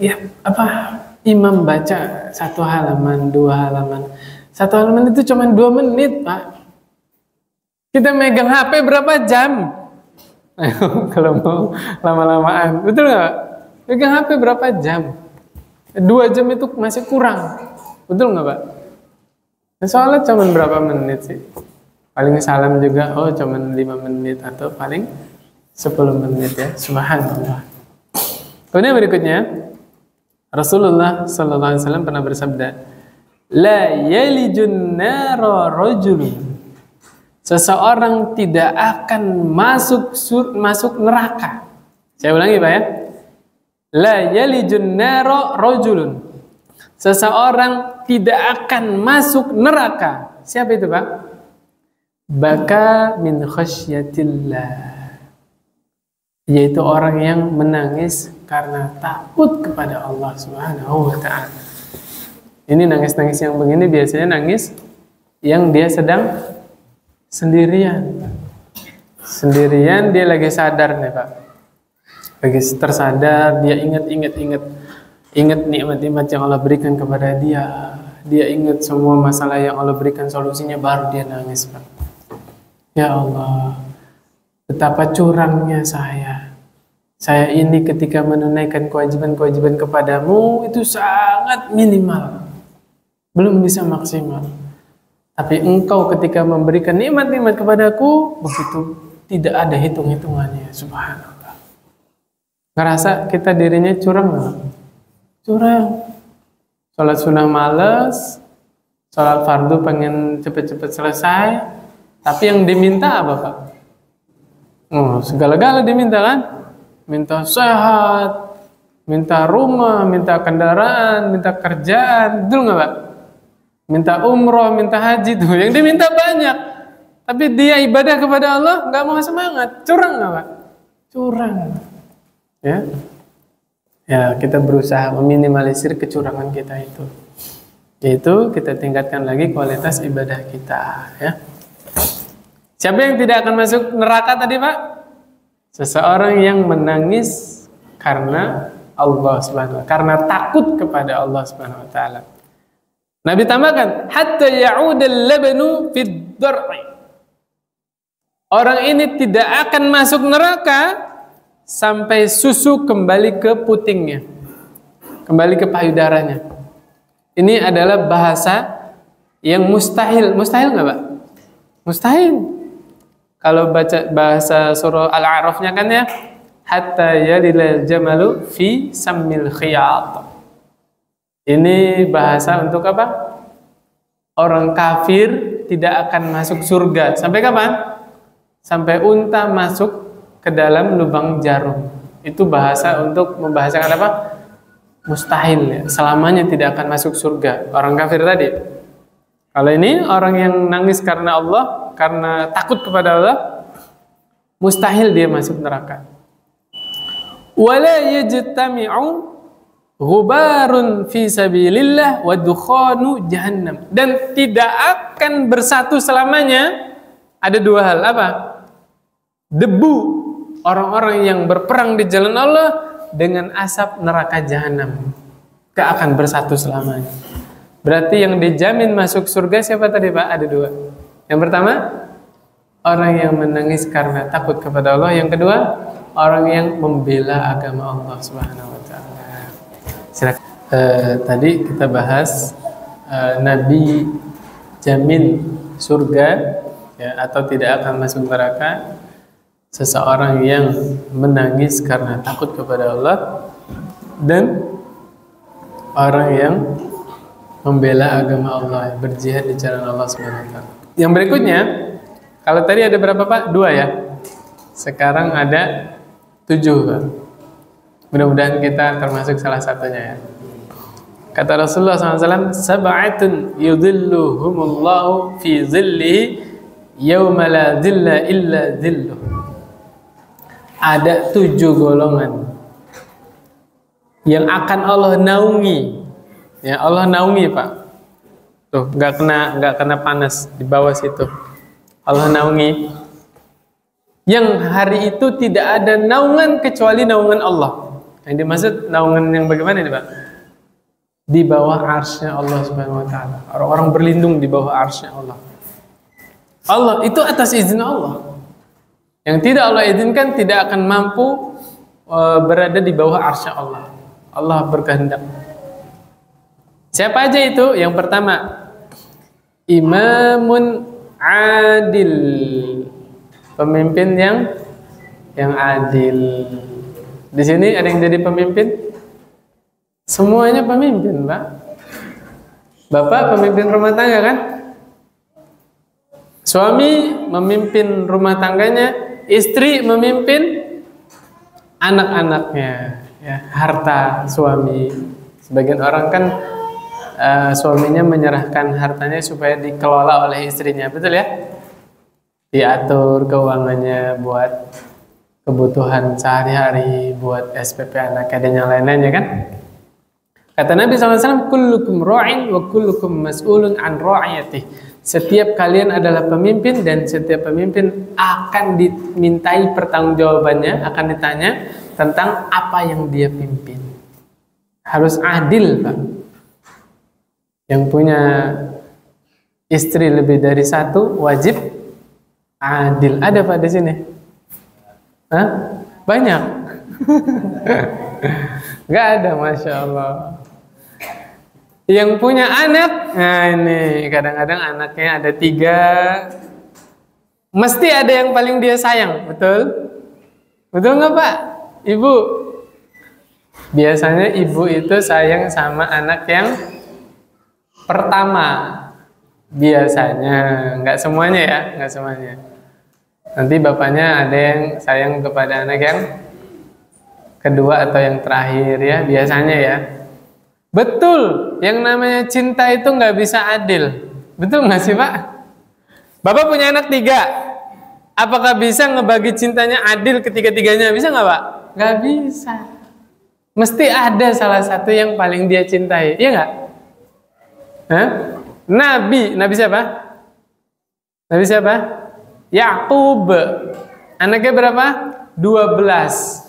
Ya, apa? Imam baca 1 halaman, 2 halaman. 1 halaman itu cuma 2 menit, Pak. Kita megang HP berapa jam? Ayo, kalau mau lama-lamaan. Betul nggak, Pak? Megang HP berapa jam? 2 jam itu masih kurang. Betul nggak, Pak? Sholat cuma berapa menit sih? Paling salam juga, oh cuma 5 menit atau paling 10 menit ya. Subhanallah. Kemudian berikutnya, Rasulullah SAW pernah bersabda, La yalijun nara rajulun. Seseorang tidak akan masuk neraka. Saya ulangi, Pak ya. La yalijun nara rajulun. Seseorang tidak akan masuk neraka. Siapa itu, Pak? Baka min khasyatillah. Yaitu orang yang menangis karena takut kepada Allah Subhanahu wa ta'ala. Ini nangis-nangis yang begini biasanya nangis yang dia sedang sendirian. Sendirian dia lagi sadar nih, Pak. Lagi tersadar, dia ingat nikmat-nikmat yang Allah berikan kepada dia. Dia ingat semua masalah yang Allah berikan solusinya, baru dia nangis, Pak. Ya Allah, betapa curangnya saya. Saya ini ketika menunaikan kewajiban-kewajiban kepadamu itu sangat minimal, belum bisa maksimal. Tapi engkau ketika memberikan nikmat-nikmat kepadaku, begitu tidak ada hitung-hitungannya. Subhanallah. Ngerasa kita dirinya curang nggak? Curang. Sholat sunnah males, sholat fardu pengen cepet-cepet selesai, tapi yang diminta apa Pak? Oh, segala-gala diminta kan? Minta sehat, minta rumah, minta kendaraan, minta kerjaan, betul nggak Pak? Minta umroh, minta haji tuh, yang diminta banyak. Tapi dia ibadah kepada Allah nggak mau semangat, curang nggak Pak? Curang. Ya, ya kita berusaha meminimalisir kecurangan kita itu. Yaitu kita tingkatkan lagi kualitas ibadah kita. Ya. Siapa yang tidak akan masuk neraka tadi Pak? Seseorang yang menangis karena Allah Subhanahu wa taala, karena takut kepada Allah Subhanahu wa taala. Nabi tambahkan, hatta ya'udal labanu fid dar'i. Orang ini tidak akan masuk neraka sampai susu kembali ke putingnya, kembali ke payudaranya. Ini adalah bahasa yang mustahil. Mustahil nggak Pak? Mustahil. Kalau baca bahasa surah Al-A'rafnya kan ya, hatta yalilal jamalu fi sammil khiyat. Ini bahasa untuk apa? Orang kafir tidak akan masuk surga. Sampai kapan? Sampai unta masuk ke dalam lubang jarum. Itu bahasa untuk membahasakan apa? Mustahil ya. Selamanya tidak akan masuk surga. Orang kafir tadi. Kalau ini orang yang nangis karena Allah, karena takut kepada Allah, mustahil dia masuk neraka. Wala yajtami'u ghubarun fi sabilillah wa dukhanu jahannam. Dan tidak akan bersatu selamanya. Ada dua hal, apa? Debu orang-orang yang berperang di jalan Allah dengan asap neraka jahanam. Tidak akan bersatu selamanya. Berarti yang dijamin masuk surga siapa tadi Pak? Ada dua. Yang pertama, orang yang menangis karena takut kepada Allah. Yang kedua, orang yang membela agama Allah Subhanahu wa taala. Silakan. Tadi kita bahas Nabi jamin surga ya, atau tidak akan masuk neraka seseorang yang menangis karena takut kepada Allah dan orang yang membela agama Allah, berjihad di jalan Allah Subhanahu wa taala. Yang berikutnya, kalau tadi ada berapa Pak? 2 ya. Sekarang ada 7 Pak. Mudah-mudahan kita termasuk salah satunya ya. Kata Rasulullah SAW, sab'atun yudhilluhumullahu fi dhillihi yawma la dhilla illa dhilluh. Ada 7 golongan yang akan Allah naungi. Ya, Allah naungi Pak. Tuh, nggak kena panas di bawah situ. Allah naungi. Yang hari itu tidak ada naungan kecuali naungan Allah. Yang dimaksud naungan yang bagaimana ini Pak? Di bawah arsy-Nya Allah Subhanahu wa taala. Orang-orang berlindung di bawah arsy-Nya Allah. Allah itu atas izin Allah. Yang tidak Allah izinkan tidak akan mampu berada di bawah arsy Allah. Allah berkehendak. Siapa aja itu? Yang pertama, imamun adil, pemimpin yang adil. Di sini ada yang jadi pemimpin? Semuanya pemimpin, Pak. Bapak pemimpin rumah tangga kan? Suami memimpin rumah tangganya, istri memimpin anak-anaknya, ya, harta suami. Sebagian orang kan suaminya menyerahkan hartanya supaya dikelola oleh istrinya, betul ya? Diatur keuangannya buat kebutuhan sehari-hari, buat SPP anaknya dan yang lain-lainnya kan? Kata Nabi SAW, kullukum ra'in wa kullukum mas'ulun an ra'iyatih. Setiap kalian adalah pemimpin dan setiap pemimpin akan dimintai pertanggungjawabannya, akan ditanya tentang apa yang dia pimpin. Harus adil, Pak. Yang punya istri lebih dari 1 wajib adil. Ada Pak di sini? Hah? Banyak. Nggak ada, Masya Allah. Yang punya anak, nah ini kadang-kadang anaknya ada 3, mesti ada yang paling dia sayang, betul? Betul nggak Pak? Ibu? Biasanya ibu itu sayang sama anak yang pertama. Biasanya, nggak semuanya ya, nggak semuanya. Nanti bapaknya ada yang sayang kepada anak yang kedua atau yang terakhir ya, biasanya ya. Betul, yang namanya cinta itu nggak bisa adil. Betul nggak sih Pak? Bapak punya anak 3. Apakah bisa ngebagi cintanya adil ketiga-tiganya? Bisa nggak Pak? Nggak bisa. Mesti ada salah satu yang paling dia cintai, iya nggak? Hah? Nabi siapa? Nabi siapa? Yakub. Anaknya berapa? 12.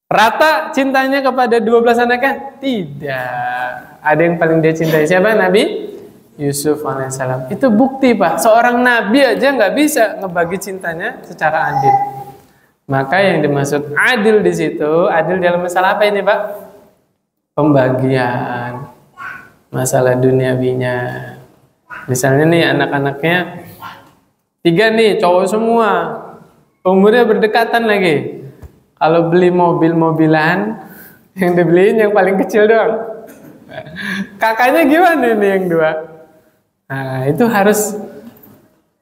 Rata cintanya kepada 12 anaknya? Tidak. Ada yang paling dia cintai. Siapa? Nabi Yusuf alaihissalam. Itu bukti Pak. Seorang nabi aja nggak bisa ngebagi cintanya secara adil. Maka yang dimaksud adil di situ, adil dalam masalah apa ini Pak? Pembagian. Masalah duniawinya. Misalnya nih anak-anaknya 3 nih, cowok semua. Umurnya berdekatan lagi. Kalau beli mobil-mobilan, yang dibeliin yang paling kecil doang. Kakaknya gimana nih yang 2? Nah, itu harus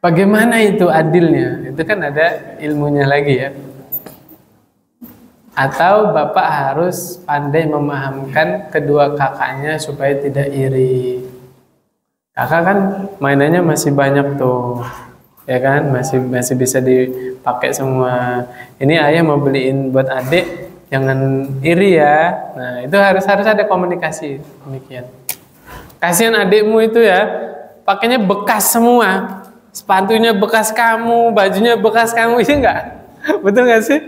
bagaimana itu adilnya? Itu kan ada ilmunya lagi ya. Atau bapak harus pandai memahamkan kedua kakaknya supaya tidak iri. Kakak kan mainannya masih banyak tuh. Ya kan, masih bisa dipakai semua. Ini ayah mau beliin buat adik, jangan iri ya. Nah, itu harus ada komunikasi demikian. Kasihan adikmu itu ya, pakainya bekas semua. Sepatunya bekas kamu, bajunya bekas kamu, iya enggak? Betul nggak sih?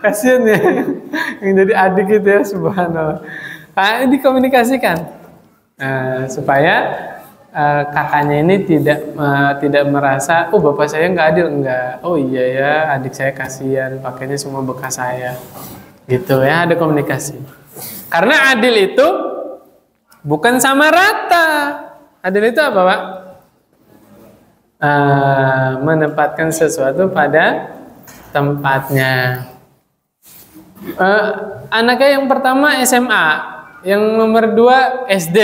Kasihan ya yang jadi adik itu ya, subhanallah. Nah, dikomunikasikan supaya kakaknya ini tidak merasa, oh bapak saya nggak adil, enggak. Oh iya ya, adik saya kasihan, pakainya semua bekas saya. Gitu ya, ada komunikasi. Karena adil itu bukan sama rata. Adil itu apa Pak? Menempatkan sesuatu pada tempatnya. Anaknya yang pertama SMA, yang nomor 2 SD.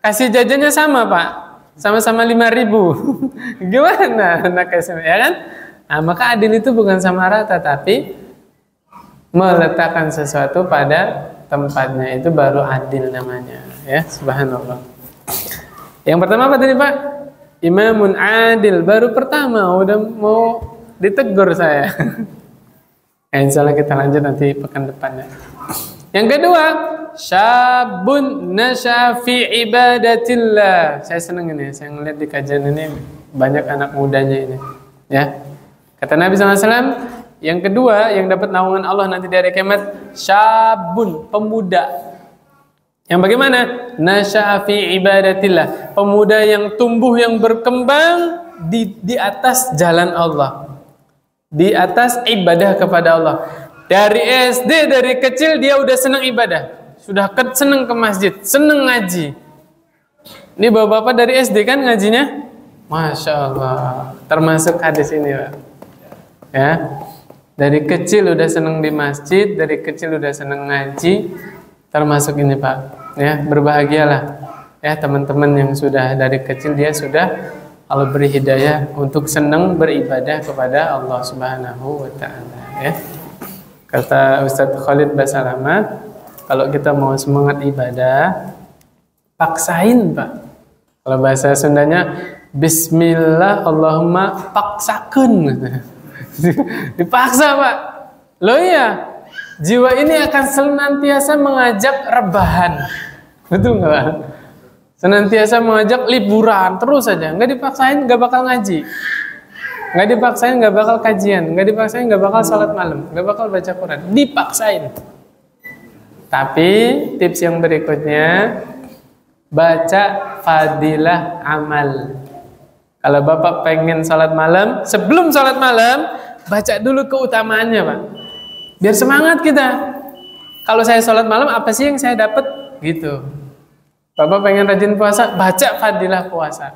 Kasih jajannya sama Pak, sama-sama 5.000. Gimana anak SMA ya kan? Nah, maka adil itu bukan sama rata, tapi meletakkan sesuatu pada tempatnya, itu baru adil namanya ya, subhanallah. Yang pertama apa tadi Pak? Imamun adil, baru pertama udah mau ditegur saya. Insya Allah kita lanjut nanti pekan depannya. Yang kedua, syabun nasya fi ibadatillah. Saya senang ini, saya ngeliat di kajian ini banyak anak mudanya ini. Ya, kata Nabi SAW, yang kedua yang dapat naungan Allah nanti di hari kiamat, syabun, pemuda. Yang bagaimana? Nasya fi ibadatillah, pemuda yang tumbuh, yang berkembang di atas jalan Allah, di atas ibadah kepada Allah. Dari SD, dari kecil dia udah senang ibadah, sudah senang ke masjid, senang ngaji. Ini bapak-bapak dari SD kan ngajinya? Masya Allah, termasuk hadis ini Pak. Ya, dari kecil udah senang di masjid, dari kecil udah senang ngaji, termasuk ini Pak. Ya, berbahagialah ya teman-teman yang sudah dari kecil dia sudah Allah beri hidayah untuk senang beribadah kepada Allah Subhanahu wa Ta'ala ya. Kata Ustadz Khalid Basalamah, kalau kita mau semangat ibadah, paksain Pak. Kalau bahasa Sundanya, Bismillah Allahumma paksakeun. Dipaksa Pak. Loh iya, jiwa ini akan senantiasa mengajak rebahan. Betul nggak Pak? Senantiasa mengajak liburan terus saja, nggak dipaksain nggak bakal ngaji, nggak dipaksain nggak bakal kajian, nggak dipaksain nggak bakal salat malam, nggak bakal baca Quran, dipaksain. Tapi tips yang berikutnya, baca fadilah amal. Kalau bapak pengen salat malam, sebelum salat malam baca dulu keutamaannya Pak. Biar semangat kita. Kalau saya sholat malam, apa sih yang saya dapat? Gitu. Bapak pengen rajin puasa, baca fadilah puasa.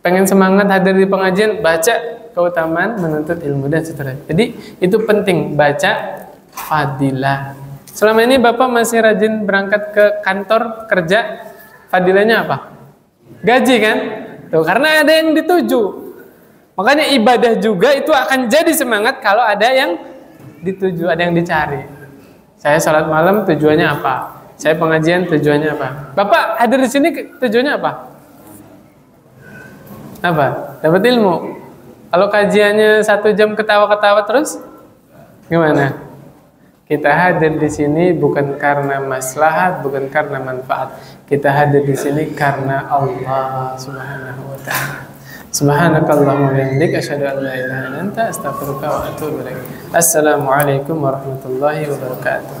Pengen semangat hadir di pengajian, baca keutamaan menuntut ilmu dan seterusnya. Jadi itu penting, baca fadilah. Selama ini Bapak masih rajin berangkat ke kantor kerja, fadilahnya apa? Gaji kan? Tuh, karena ada yang dituju. Makanya ibadah juga itu akan jadi semangat kalau ada yang dituju, ada yang dicari. Saya sholat malam tujuannya apa? Saya pengajian tujuannya apa? Bapak hadir di sini tujuannya apa? Apa? Dapat ilmu. Kalau kajiannya 1 jam ketawa-ketawa terus, gimana? Kita hadir di sini bukan karena maslahat, bukan karena manfaat. Kita hadir di sini karena Allah Subhanahu wa taala. Subhanakallahumma wa bihamdika asyhadu an la ilaha illa anta astaghfiruka wa atubu ilaik. Assalamualaikum warahmatullahi wabarakatuh.